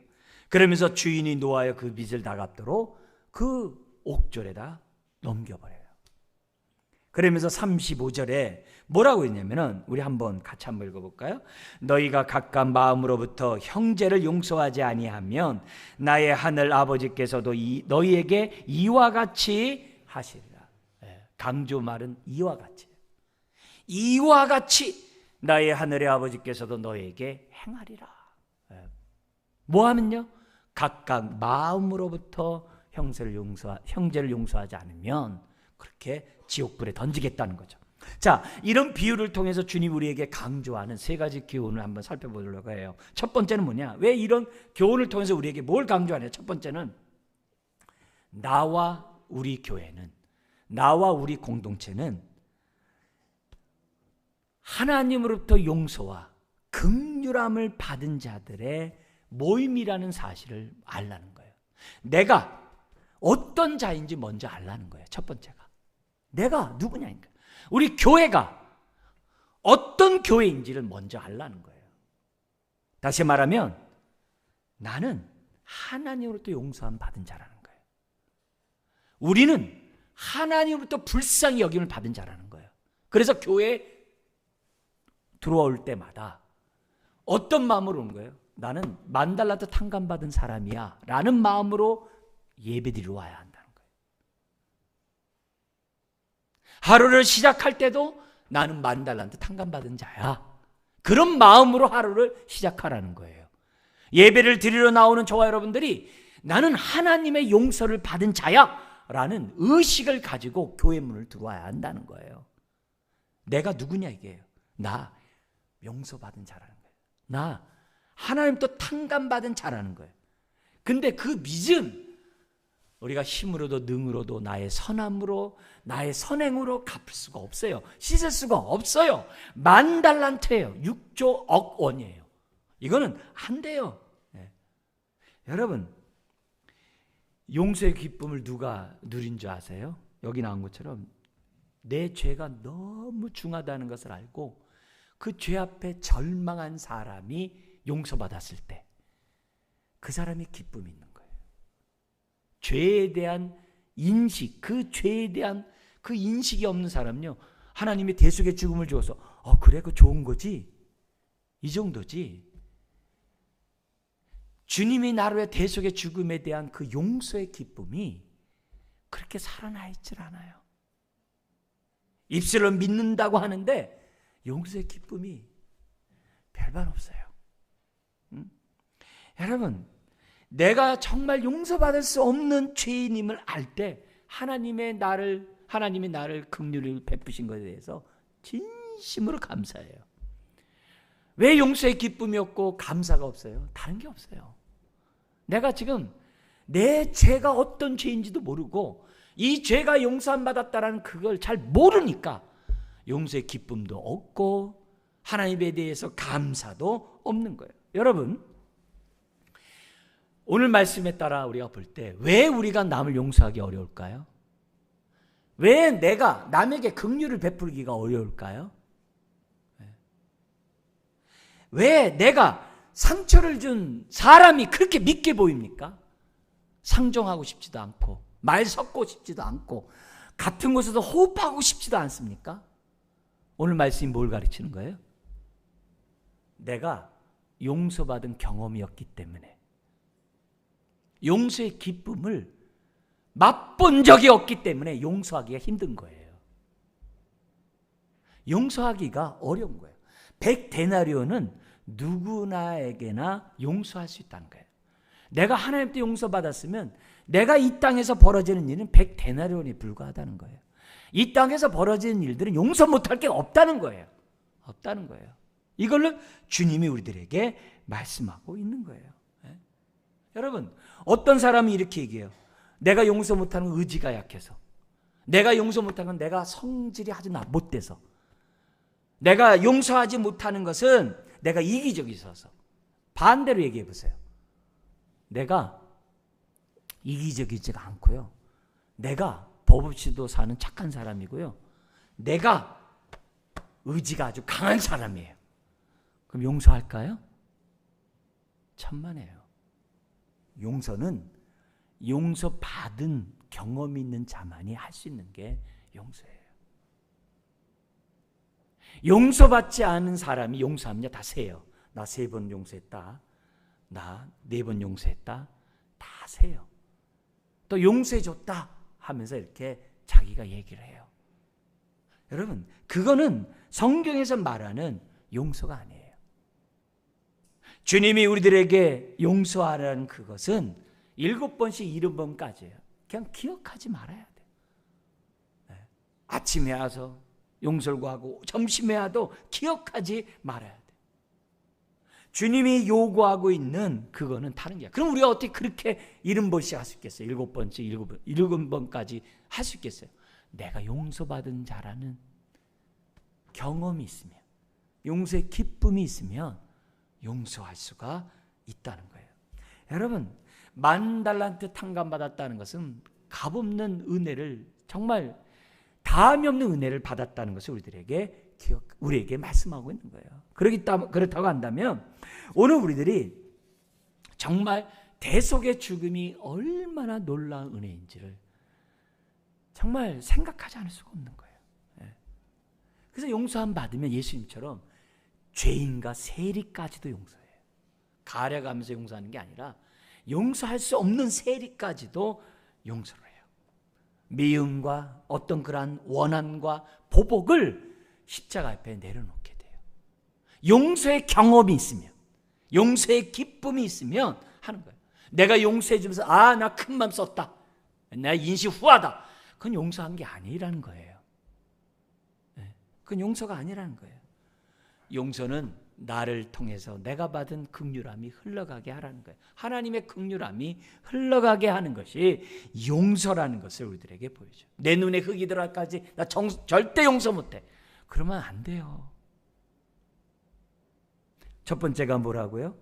그러면서 주인이 노하여 그 빚을 다 갚도록 그 옥졸에다 넘겨버려요. 그러면서 35절에 뭐라고 했냐면은 우리 같이 한번 읽어볼까요? 너희가 각각 마음으로부터 형제를 용서하지 아니하면 나의 하늘 아버지께서도 너희에게 이와 같이 하시리라. 강조 말은 이와 같이 나의 하늘의 아버지께서도 너희에게 행하리라. 뭐 하면요? 각각 마음으로부터 형제를 용서하지 않으면 그렇게 지옥불에 던지겠다는 거죠. 자, 이런 비유를 통해서 주님 우리에게 강조하는 세 가지 교훈을 한번 살펴보려고 해요. 첫 번째는 뭐냐? 왜 이런 교훈을 통해서 우리에게 뭘 강조하냐? 첫 번째는 나와 우리 교회는, 나와 우리 공동체는 하나님으로부터 용서와 긍휼함을 받은 자들의 모임이라는 사실을 알라는 거예요. 내가 어떤 자인지 먼저 알라는 거예요. 첫 번째가 내가 누구냐니까. 우리 교회가 어떤 교회인지를 먼저 알라는 거예요. 다시 말하면 나는 하나님으로부터 용서함 받은 자라는 거예요. 우리는 하나님으로부터 불쌍히 여김을 받은 자라는 거예요. 그래서 교회에 들어올 때마다 어떤 마음으로 오는 거예요? 나는 10,000달란트 탕감받은 사람이야 라는 마음으로 예배드리러 와야 한다는 거예요. 하루를 시작할 때도 나는 10,000달란트 탕감받은 자야. 그런 마음으로 하루를 시작하라는 거예요. 예배를 드리러 나오는 저와 여러분들이 나는 하나님의 용서를 받은 자야 라는 의식을 가지고 교회 문을 들어와야 한다는 거예요. 내가 누구냐 이게요. 나 용서받은 자라는 거예요. 나 하나님 또 탕감받은 자라는 거예요. 근데 그 믿음 우리가 힘으로도 능으로도 나의 선함으로 나의 선행으로 갚을 수가 없어요. 씻을 수가 없어요. 10,000달란트예요. 6조억 원이에요. 이거는 안 돼요. 여러분 용서의 기쁨을 누가 누린 줄 아세요? 여기 나온 것처럼 내 죄가 너무 중하다는 것을 알고 그 죄 앞에 절망한 사람이 용서받았을 때 그 사람이 기쁨이 있는 거예요. 죄에 대한 인식, 그 죄에 대한 그 인식이 없는 사람은요, 하나님이 대속의 죽음을 주어서 그래, 그 좋은 거지. 이 정도지. 주님이 나를 위해 대속의 죽음에 대한 그 용서의 기쁨이 그렇게 살아나 있질 않아요. 입술로 믿는다고 하는데 용서의 기쁨이 별반 없어요. 여러분, 내가 정말 용서받을 수 없는 죄인임을 알 때 하나님이 나를 긍휼을 베푸신 것에 대해서 진심으로 감사해요. 왜 용서의 기쁨이 없고 감사가 없어요? 다른 게 없어요. 내가 지금 내 죄가 어떤 죄인지도 모르고 이 죄가 용서함 받았다라는 그걸 잘 모르니까 용서의 기쁨도 없고 하나님에 대해서 감사도 없는 거예요. 여러분, 오늘 말씀에 따라 우리가 볼 때 왜 우리가 남을 용서하기 어려울까요? 왜 내가 남에게 긍휼을 베풀기가 어려울까요? 왜 내가 상처를 준 사람이 그렇게 믿게 보입니까? 상종하고 싶지도 않고 말 섞고 싶지도 않고 같은 곳에서 호흡하고 싶지도 않습니까? 오늘 말씀이 뭘 가르치는 거예요? 내가 용서받은 경험이 없기 때문에 용서의 기쁨을 맛본 적이 없기 때문에 용서하기가 힘든 거예요. 용서하기가 어려운 거예요. 100데나리온은 누구나에게나 용서할 수 있다는 거예요. 내가 하나님께 용서받았으면 내가 이 땅에서 벌어지는 일은 100데나리온에 불과하다는 거예요. 이 땅에서 벌어지는 일들은 용서 못할 게 없다는 거예요. 없다는 거예요. 이걸로 주님이 우리들에게 말씀하고 있는 거예요. 여러분, 어떤 사람이 이렇게 얘기해요. 내가 용서 못하는 건 의지가 약해서, 내가 용서 못하는 건 내가 성질이 아주 못돼서, 내가 용서하지 못하는 것은 내가 이기적이 있어서. 반대로 얘기해 보세요. 내가 이기적이지가 않고요, 내가 법 없이도 사는 착한 사람이고요, 내가 의지가 아주 강한 사람이에요. 그럼 용서할까요? 천만에요. 용서는 용서받은 경험이 있는 자만이 할 수 있는 게 용서예요. 용서받지 않은 사람이 용서하면 다 세요. 나 3번 용서했다, 나 4번 용서했다, 다 세요. 또 용서해줬다 하면서 이렇게 자기가 얘기를 해요. 여러분, 그거는 성경에서 말하는 용서가 아니에요. 주님이 우리들에게 용서하라는 그것은 7번씩 70번까지예요. 그냥 기억하지 말아야 돼요. 아침에 와서 용서를 구하고 점심에 와도 기억하지 말아야 돼요. 주님이 요구하고 있는 그거는 다른 게. 그럼 우리가 어떻게 그렇게 70번씩 할 수 있겠어요? 7번씩 7번까지 할 수 있겠어요? 내가 용서받은 자라는 경험이 있으면, 용서의 기쁨이 있으면 용서할 수가 있다는 거예요. 여러분, 10,000달란트 탕감받았다는 것은 값없는 은혜를, 정말 다함이 없는 은혜를 받았다는 것을 우리에게 말씀하고 있는 거예요. 그렇다고 한다면 오늘 우리들이 정말 대속의 죽음이 얼마나 놀라운 은혜인지를 정말 생각하지 않을 수가 없는 거예요. 그래서 용서함 받으면 예수님처럼 죄인과 세리까지도 용서해요. 가려가면서 용서하는 게 아니라 용서할 수 없는 세리까지도 용서를 해요. 미움과 어떤 그러한 원한과 보복을 십자가 앞에 내려놓게 돼요. 용서의 경험이 있으면, 용서의 기쁨이 있으면 하는 거예요. 내가 용서해 주면서 나 큰 맘 썼다, 나 인시 후하다, 그건 용서한 게 아니라는 거예요. 그건 용서가 아니라는 거예요. 용서는 나를 통해서 내가 받은 긍휼함이 흘러가게 하라는 거예요. 하나님의 긍휼함이 흘러가게 하는 것이 용서라는 것을 우리들에게 보여줘요. 내 눈에 흙이 들어갈까지 나 절대 용서 못해, 그러면 안 돼요. 첫 번째가 뭐라고요?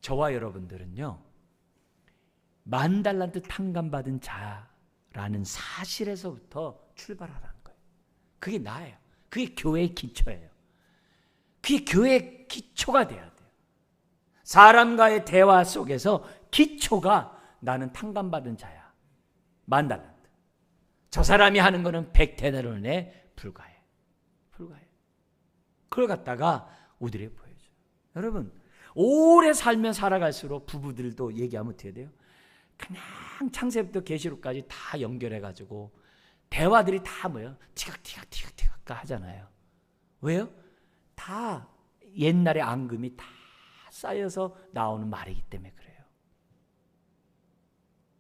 저와 여러분들은요, 10,000달란트 탕감받은 자라는 사실에서부터 출발하라는 거예요. 그게 나예요. 그게 교회의 기초예요. 그게 교회의 기초가 돼야 돼요. 사람과의 대화 속에서 기초가 나는 탕감받은 자야, 10,000달란트. 저 사람이 하는 거는 100데나리온에 불과해. 그걸 갖다가 우리에게 보여줘요. 여러분, 오래 살면 살아갈수록 부부들도 얘기하면 어떻게 돼요? 그냥 창세부터 계시록까지 다 연결해가지고 대화들이 다 뭐예요? 티각티각 하잖아요. 왜요? 다 옛날의 앙금이 다 쌓여서 나오는 말이기 때문에 그래요.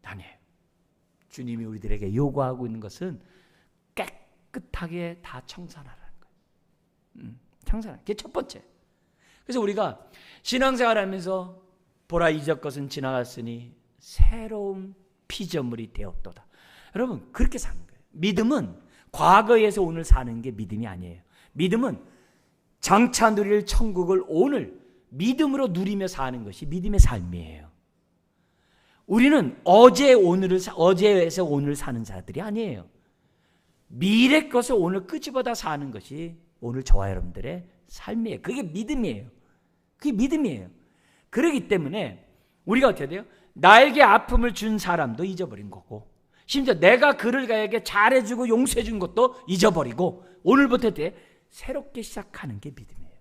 아니에요. 주님이 우리들에게 요구하고 있는 것은 깨끗하게 다 청산하라는 거예요. 청산하는 게 첫 번째. 그래서 우리가 신앙생활하면서 보라 이전 것은 지나갔으니 새로운 피조물이 되었도다. 여러분, 그렇게 사는 거예요. 믿음은 과거에서 오늘 사는 게 믿음이 아니에요. 믿음은 장차 누릴 천국을 오늘 믿음으로 누리며 사는 것이 믿음의 삶이에요. 우리는 어제에서 오늘 사는 자들이 아니에요. 미래 것을 오늘 끄집어다 사는 것이 오늘 저와 여러분들의 삶이에요. 그게 믿음이에요. 그게 믿음이에요. 그렇기 때문에 우리가 어떻게 돼요? 나에게 아픔을 준 사람도 잊어버린 거고, 심지어 내가 그에게 잘해주고 용서해준 것도 잊어버리고, 오늘부터 새롭게 시작하는 게 믿음이에요.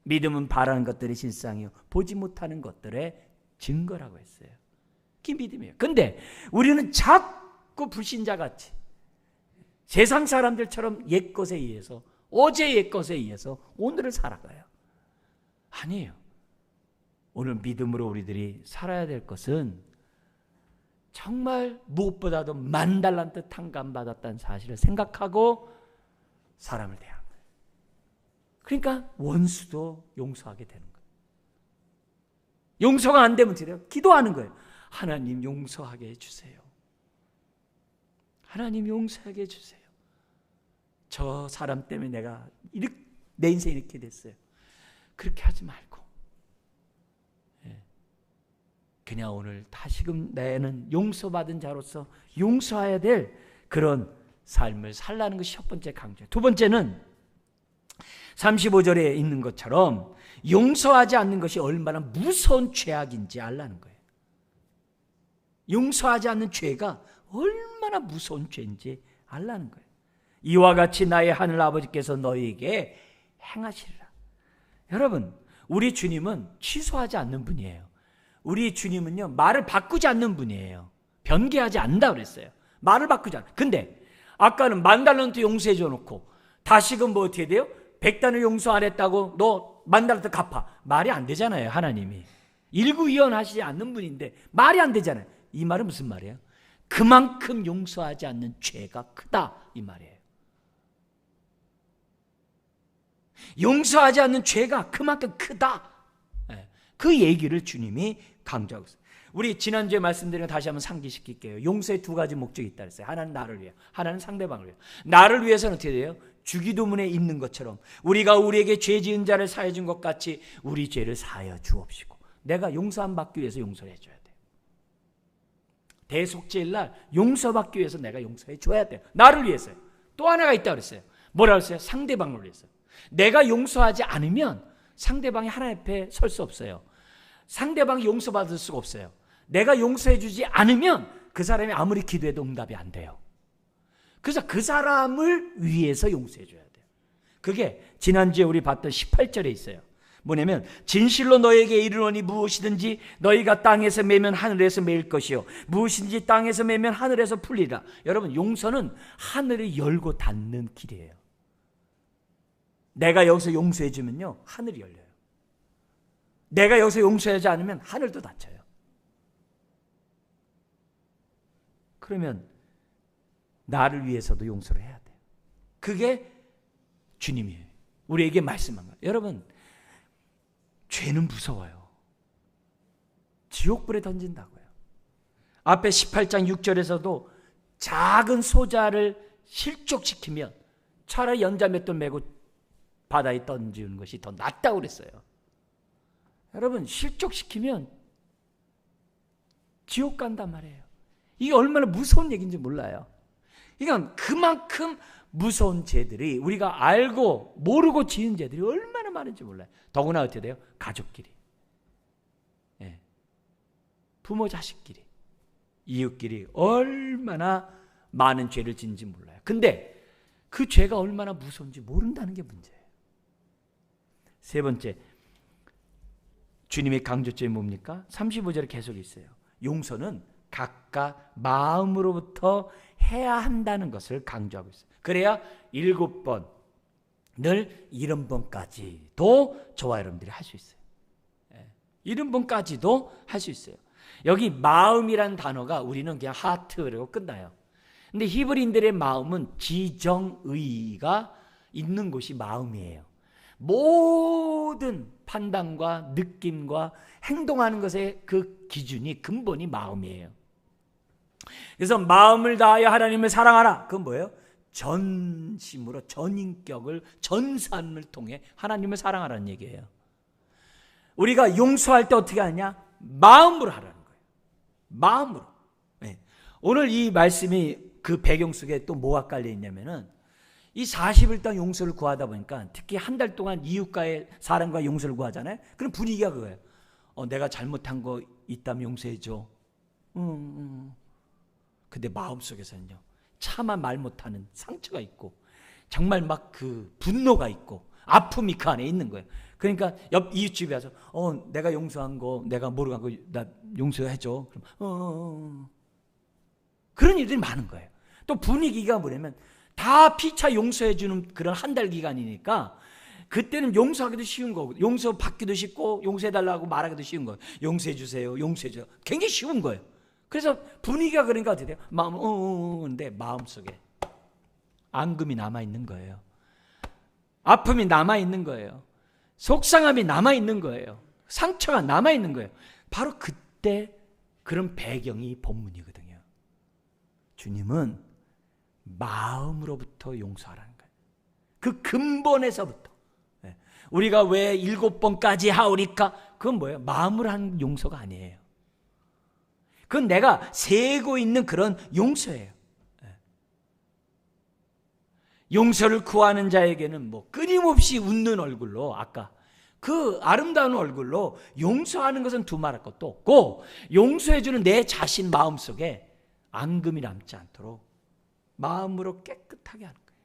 믿음은 바라는 것들의 실상이요 보지 못하는 것들의 증거라고 했어요. 그게 믿음이에요. 근데 우리는 자꾸 불신자같이 세상 사람들처럼 옛것에 의해서, 어제 옛것에 의해서 오늘을 살아가요. 아니에요. 오늘 믿음으로 우리들이 살아야 될 것은 정말 무엇보다도 10,000달란트 탕감받았다는 사실을 생각하고 사람을 대하는 거예요. 그러니까 원수도 용서하게 되는 거예요. 용서가 안 되면 어떻게 돼요? 기도하는 거예요. 하나님 용서하게 해주세요. 하나님 용서하게 해주세요. 저 사람 때문에 내 인생이 이렇게 됐어요. 그렇게 하지 말고 그냥 오늘 다시금 나는 용서받은 자로서 용서해야 될 그런 삶을 살라는 것이 첫 번째 강조예요. 두 번째는 35절에 있는 것처럼 용서하지 않는 것이 얼마나 무서운 죄악인지 알라는 거예요. 용서하지 않는 죄가 얼마나 무서운 죄인지 알라는 거예요. 이와 같이 나의 하늘 아버지께서 너희에게 행하시리라. 여러분, 우리 주님은 취소하지 않는 분이에요. 우리 주님은요, 말을 바꾸지 않는 분이에요. 변개하지 않는다 그랬어요. 말을 바꾸지 않아. 근데 아까는 10,000달란트 용서해 줘 놓고 다시금 뭐 어떻게 돼요? 100단을 용서 안 했다고 너 10,000달란트 갚아. 말이 안 되잖아요. 하나님이 일구이연하시지 않는 분인데 말이 안 되잖아요. 이 말은 무슨 말이에요? 그만큼 용서하지 않는 죄가 크다 이 말이에요. 용서하지 않는 죄가 그만큼 크다. 그 얘기를 주님이 강조하고 있어요. 우리 지난주에 말씀드린 거 다시 한번 상기시킬게요. 용서의 두 가지 목적이 있다 그랬어요. 하나는 나를 위해, 하나는 상대방을 위해. 나를 위해서는 어떻게 돼요? 주기도문에 있는 것처럼 우리가 우리에게 죄 지은 자를 사해 준 것 같이 우리 죄를 사하여 주옵시고, 내가 용서함 받기 위해서 용서를 해줘야 돼요. 대속죄일 날 용서받기 위해서 내가 용서해 줘야 돼요. 나를 위해서요. 또 하나가 있다 그랬어요. 뭐라 그랬어요? 상대방을 위해서. 내가 용서하지 않으면 상대방이 하나님 앞에 설 수 없어요. 상대방이 용서받을 수가 없어요. 내가 용서해 주지 않으면 그 사람이 아무리 기도해도 응답이 안 돼요. 그래서 그 사람을 위해서 용서해 줘야 돼요. 그게 지난주에 우리 봤던 18절에 있어요. 뭐냐면 진실로 너에게 이르노니 무엇이든지 너희가 땅에서 매면 하늘에서 매일 것이요 무엇인지 땅에서 매면 하늘에서 풀리라. 여러분, 용서는 하늘이 열고 닫는 길이에요. 내가 여기서 용서해 주면요, 하늘이 열려요. 내가 여기서 용서하지 않으면 하늘도 닫혀요. 그러면 나를 위해서도 용서를 해야 돼요. 그게 주님이 우리에게 말씀한 거예요. 여러분, 죄는 무서워요. 지옥불에 던진다고요. 앞에 18장 6절에서도 작은 소자를 실족시키면 차라리 연자맷돌 메고 바다에 던지는 것이 더 낫다고 그랬어요. 여러분, 실족시키면 지옥 간단 말이에요. 이게 얼마나 무서운 얘기인지 몰라요. 그러니까 그만큼 무서운 죄들이 우리가 알고 모르고 지은 죄들이 얼마나 많은지 몰라요. 더구나 어떻게 돼요? 가족끼리, 부모 자식끼리, 이웃끼리 얼마나 많은 죄를 짓는지 몰라요. 근데 그 죄가 얼마나 무서운지 모른다는 게 문제예요. 세 번째, 주님의 강조점이 뭡니까? 35절에 계속 있어요. 용서는 각각 마음으로부터 해야 한다는 것을 강조하고 있어요. 그래야 7번, 늘 70번까지도 저와 여러분들이 할 수 있어요. 70번까지도 할 수 있어요. 여기 마음이란 단어가 우리는 그냥 하트라고 끝나요. 근데 히브리인들의 마음은 지정의가 있는 곳이 마음이에요. 모든 판단과 느낌과 행동하는 것의 그 기준이 근본이 마음이에요. 그래서 마음을 다하여 하나님을 사랑하라. 그건 뭐예요? 전심으로 전인격을 전산을 통해 하나님을 사랑하라는 얘기예요. 우리가 용서할 때 어떻게 하냐? 마음으로 하라는 거예요. 마음으로. 네. 오늘 이 말씀이 그 배경 속에 또 뭐가 깔려 있냐면은 이 40일 동안 용서를 구하다 보니까 특히 한 달 동안 이웃과의 사람과 용서를 구하잖아요. 그럼 분위기가 그거예요. 내가 잘못한 거 있다면 용서해줘. 근데 마음속에서는요, 차마 말 못하는 상처가 있고 정말 막 그 분노가 있고 아픔이 그 안에 있는 거예요. 그러니까 옆 이웃집에 와서 내가 용서한 거 내가 모르고 한 거 나 용서해줘. 그럼 그런 일들이 많은 거예요. 또 분위기가 뭐냐면 다 피차 용서해주는 그런 한 달 기간이니까 그때는 용서하기도 쉬운 거고 용서 받기도 쉽고 용서해달라고 말하기도 쉬운 거예요. 용서해주세요. 용서해줘요. 굉장히 쉬운 거예요. 그래서 분위기가 그러니까 어떻게 돼요? 근데 마음속에 앙금이 남아있는 거예요. 아픔이 남아있는 거예요. 속상함이 남아있는 거예요. 상처가 남아있는 거예요. 바로 그때 그런 배경이 본문이거든요. 주님은 마음으로부터 용서하라는 거예요. 그 근본에서부터. 우리가 왜 7번까지 하오리까? 그건 뭐예요? 마음으로 한 용서가 아니에요. 그건 내가 세고 있는 그런 용서예요. 용서를 구하는 자에게는 뭐 끊임없이 웃는 얼굴로 아까 그 아름다운 얼굴로 용서하는 것은 두말할 것도 없고 용서해주는 내 자신 마음속에 앙금이 남지 않도록 마음으로 깨끗하게 하는 거예요.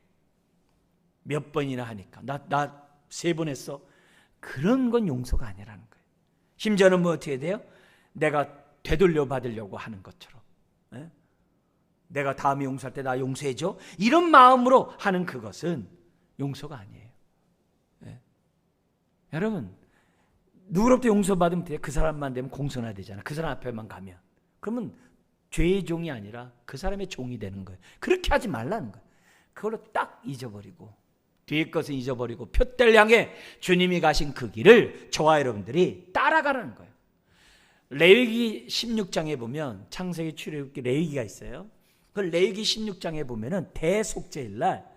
몇 번이나 하니까 나 3번 했어. 그런 건 용서가 아니라는 거예요. 심지어는 뭐 어떻게 돼요? 내가 되돌려 받으려고 하는 것처럼 내가 다음에 용서할 때 나 용서해줘. 이런 마음으로 하는 그것은 용서가 아니에요. 여러분 누구로부터 용서받으면 돼요? 그 사람만 되면 공손해야 되잖아. 그 사람 앞에만 가면. 그러면 죄의 종이 아니라 그 사람의 종이 되는 거예요. 그렇게 하지 말라는 거예요. 그걸로 딱 잊어버리고 뒤의 것은 잊어버리고 표대를 향해 주님이 가신 그 길을 저와 여러분들이 따라가라는 거예요. 레위기 16장에 보면 창세기 출애굽기 레위기가 있어요. 그 레위기 16장에 보면은 대속죄일 날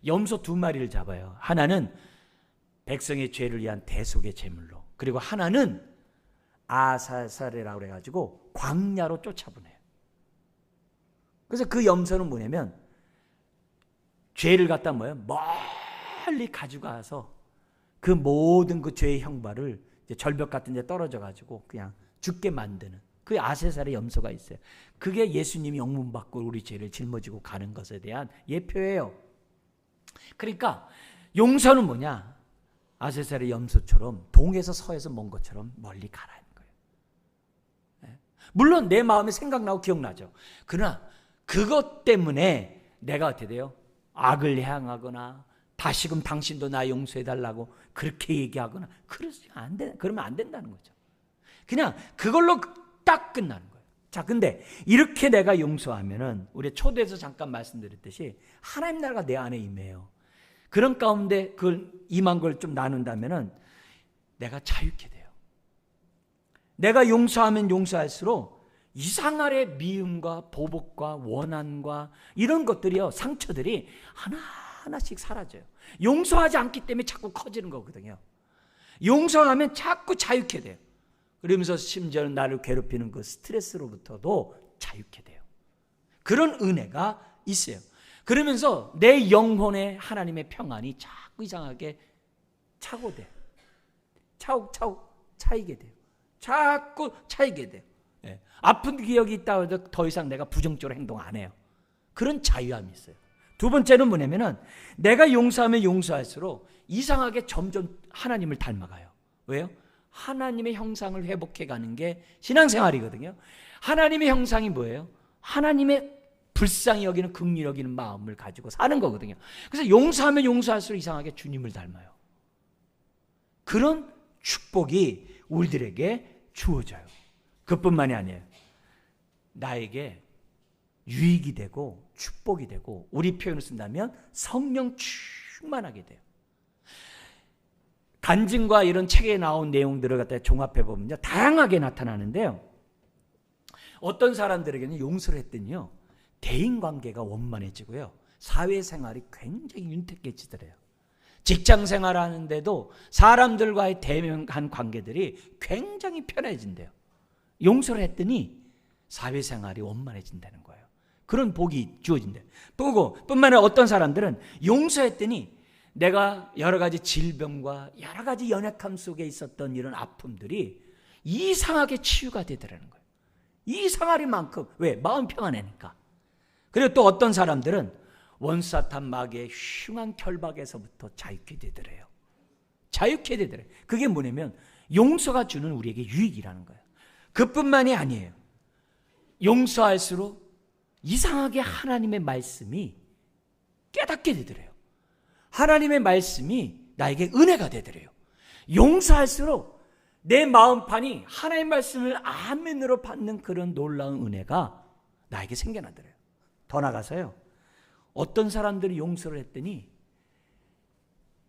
염소 2마리를 잡아요. 하나는 백성의 죄를 위한 대속의 제물로, 그리고 하나는 아사사레라고 해가지고 광야로 쫓아보내요. 그래서 그 염소는 뭐냐면 죄를 갖다 뭐예요? 멀리 가져가서 그 모든 그 죄의 형벌을 절벽 같은 데 떨어져 가지고 그냥 죽게 만드는 그 아세살의 염소가 있어요. 그게 예수님이 영문 받고 우리 죄를 짊어지고 가는 것에 대한 예표예요. 그러니까 용서는 뭐냐? 아세살의 염소처럼 동에서 서에서 먼 것처럼 멀리 가라는 거예요. 물론 내 마음에 생각나고 기억나죠. 그러나 그것 때문에 내가 어떻게 돼요? 악을 향하거나 다시금 당신도 나 용서해달라고 그렇게 얘기하거나 그러면 안 된다는 거죠. 그냥 그걸로 딱 끝나는 거예요. 자, 근데 이렇게 내가 용서하면은 우리 초대에서 잠깐 말씀드렸듯이 하나님 나라가 내 안에 임해요. 그런 가운데 그걸 임한 걸 좀 나눈다면은 내가 자유케 돼요. 내가 용서하면 용서할수록 이상하게 미움과 보복과 원한과 이런 것들이요, 상처들이 하나하나씩 사라져요. 용서하지 않기 때문에 자꾸 커지는 거거든요. 용서하면 자꾸 자유케 돼요. 그러면서 심지어는 나를 괴롭히는 그 스트레스로부터도 자유케 돼요. 그런 은혜가 있어요. 그러면서 내 영혼에 하나님의 평안이 자꾸 이상하게 차고돼. 차곡차곡 차이게 돼요. 자꾸 차이게 돼요. 아픈 기억이 있다고 해도 더 이상 내가 부정적으로 행동 안 해요. 그런 자유함이 있어요. 두 번째는 뭐냐면은 내가 용서하면 용서할수록 이상하게 점점 하나님을 닮아가요. 왜요? 하나님의 형상을 회복해가는 게 신앙생활이거든요. 하나님의 형상이 뭐예요? 하나님의 불쌍히 여기는 긍휼히 여기는 마음을 가지고 사는 거거든요. 그래서 용서하면 용서할수록 이상하게 주님을 닮아요. 그런 축복이 우리들에게 주어져요. 그뿐만이 아니에요. 나에게 유익이 되고 축복이 되고, 우리 표현을 쓴다면 성령 충만하게 돼요. 간증과 이런 책에 나온 내용들을 갖다 종합해 보면요, 다양하게 나타나는데요. 어떤 사람들에게는 용서를 했더니요, 대인관계가 원만해지고요, 사회생활이 굉장히 윤택해지더래요. 직장생활 하는데도 사람들과의 대면한 관계들이 굉장히 편해진대요. 용서를 했더니 사회생활이 원만해진다는 거예요. 그런 복이 주어진대요. 뿐만 아니라 어떤 사람들은 용서했더니 내가 여러 가지 질병과 여러 가지 연약함 속에 있었던 이런 아픔들이 이상하게 치유가 되더라는 거예요. 이상할 만큼. 왜? 마음 평안하니까. 그리고 또 어떤 사람들은 원사탄 마귀의 흉한 결박에서부터 자유케 되더래요. 자유케 되더래요. 그게 뭐냐면 용서가 주는 우리에게 유익이라는 거예요. 그뿐만이 아니에요. 용서할수록 이상하게 하나님의 말씀이 깨닫게 되더래요. 하나님의 말씀이 나에게 은혜가 되더래요. 용서할수록 내 마음판이 하나님의 말씀을 아멘으로 받는 그런 놀라운 은혜가 나에게 생겨나더래요. 더 나가서요, 어떤 사람들이 용서를 했더니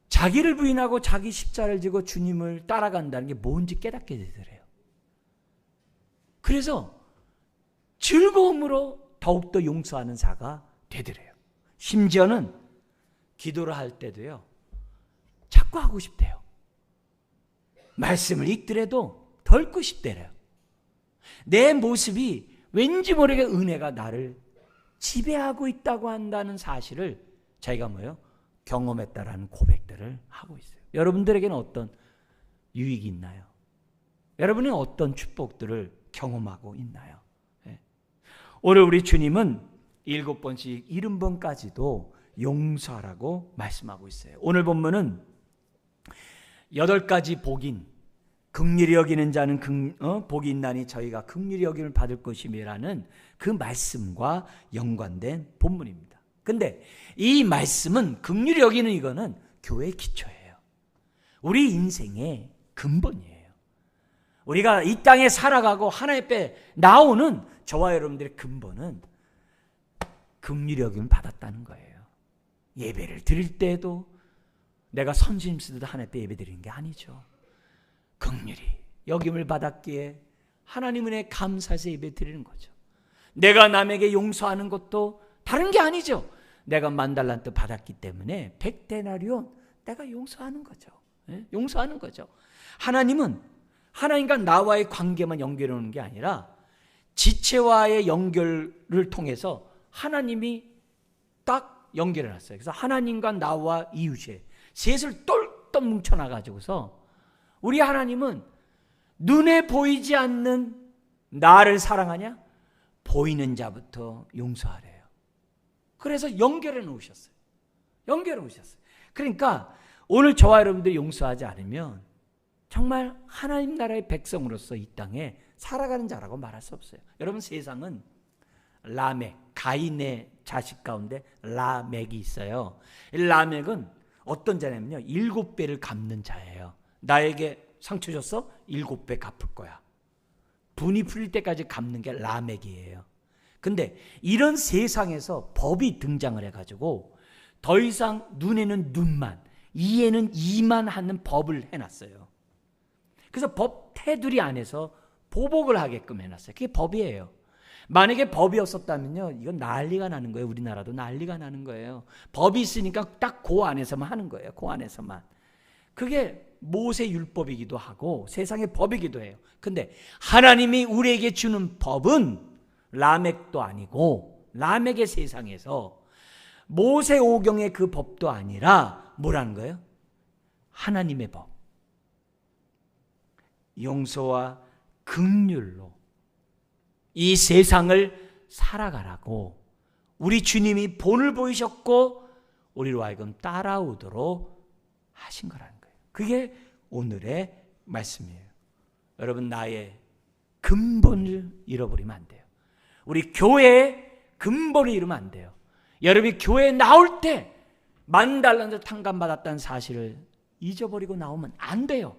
자기를 부인하고 자기 십자를 지고 주님을 따라간다는 게 뭔지 깨닫게 되더래요. 그래서 즐거움으로 더욱더 용서하는 자가 되더래요. 심지어는 기도를 할 때도요, 자꾸 하고 싶대요. 말씀을 읽더라도 더 읽고 싶대요. 내 모습이 왠지 모르게 은혜가 나를 지배하고 있다고 한다는 사실을 자기가 뭐예요? 경험했다라는 고백들을 하고 있어요. 여러분들에게는 어떤 유익이 있나요? 여러분은 어떤 축복들을 경험하고 있나요? 네. 오늘 우리 주님은 7번씩 70번까지도 용서하라고 말씀하고 있어요. 오늘 본문은 8가지 복인, 긍휼히 여기는 자는 복이 있나니 저희가 긍휼히 여김을 받을 것임이라는 그 말씀과 연관된 본문입니다. 근데 이 말씀은, 긍휼히 여기는 이거는 교회의 기초예요. 우리 인생의 근본이에요. 우리가 이 땅에 살아가고 하나님 앞에 나오는 저와 여러분들의 근본은 긍휼히 여김을 받았다는 거예요. 예배를 드릴 때도 내가 선심 쓰듯 하나님 앞에 예배 드리는 게 아니죠. 긍휼히 여김을 받았기에 하나님 은혜에 감사해서 예배 드리는 거죠. 내가 남에게 용서하는 것도 다른 게 아니죠. 내가 만달란트 받았기 때문에 100데나리온 내가 용서하는 거죠. 용서하는 거죠. 하나님은 하나님과 나와의 관계만 연결해 오는 게 아니라 지체와의 연결을 통해서 하나님이 딱 연결해 놨어요. 그래서 하나님과 나와 이웃의 셋을 똘똘 뭉쳐놔가지고서 우리 하나님은 눈에 보이지 않는 나를 사랑하냐? 보이는 자부터 용서하래요. 그래서 연결해 놓으셨어요. 연결해 놓으셨어요. 그러니까 오늘 저와 여러분들이 용서하지 않으면 정말 하나님 나라의 백성으로서 이 땅에 살아가는 자라고 말할 수 없어요. 여러분, 세상은 라멕, 가인의 자식 가운데 라멕이 있어요. 라멕은 어떤 자냐면요, 7배를 갚는 자예요. 나에게 상처 줬어? 7배 갚을 거야. 분이 풀릴 때까지 갚는 게 라멕이에요. 근데 이런 세상에서 법이 등장을 해가지고 더 이상 눈에는 눈만, 이에는 이만 하는 법을 해놨어요. 그래서 법 테두리 안에서 보복을 하게끔 해놨어요. 그게 법이에요. 만약에 법이 없었다면요, 이건 난리가 나는 거예요. 우리나라도 난리가 나는 거예요. 법이 있으니까 딱 그 안에서만 하는 거예요. 그 안에서만. 그게 모세 율법이기도 하고 세상의 법이기도 해요. 근데 하나님이 우리에게 주는 법은 라멕도 아니고, 라멕의 세상에서 모세 오경의 그 법도 아니라 뭐라는 거예요? 하나님의 법. 용서와 긍휼로 이 세상을 살아가라고 우리 주님이 본을 보이셨고 우리로 하여금 따라오도록 하신 거라는 거예요. 그게 오늘의 말씀이에요. 여러분, 나의 근본을 잃어버리면 안 돼요. 우리 교회의 근본을 잃으면 안 돼요. 여러분이 교회에 나올 때 $10,000 탕감받았다는 사실을 잊어버리고 나오면 안 돼요.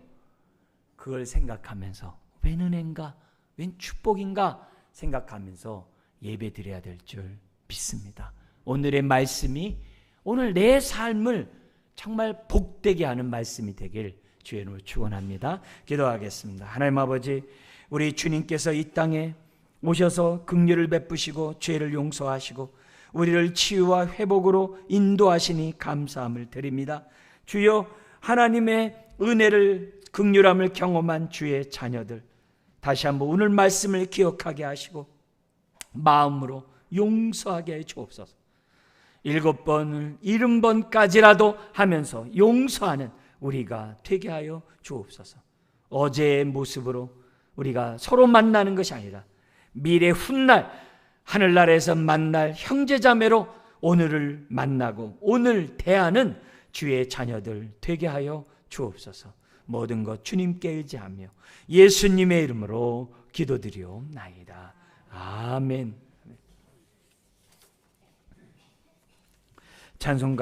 그걸 생각하면서 웬 은혜인가, 웬 축복인가 생각하면서 예배 드려야 될 줄 믿습니다. 오늘의 말씀이 오늘 내 삶을 정말 복되게 하는 말씀이 되길 주의 이름으로 축원합니다. 기도하겠습니다. 하나님 아버지, 우리 주님께서 이 땅에 오셔서 긍휼을 베푸시고 죄를 용서하시고 우리를 치유와 회복으로 인도하시니 감사함을 드립니다. 주여, 하나님의 은혜를 긍휼함을 경험한 주의 자녀들, 다시 한번 오늘 말씀을 기억하게 하시고 마음으로 용서하게 해 주옵소서. 7번을 70번까지라도 하면서 용서하는 우리가 되게 하여 주옵소서. 어제의 모습으로 우리가 서로 만나는 것이 아니라 미래 훗날 하늘나라에서 만날 형제자매로 오늘을 만나고 오늘 대하는 주의 자녀들 되게 하여 주옵소서. 모든 것 주님께 의지하며 예수님의 이름으로 기도드리옵나이다. 아멘. 찬송가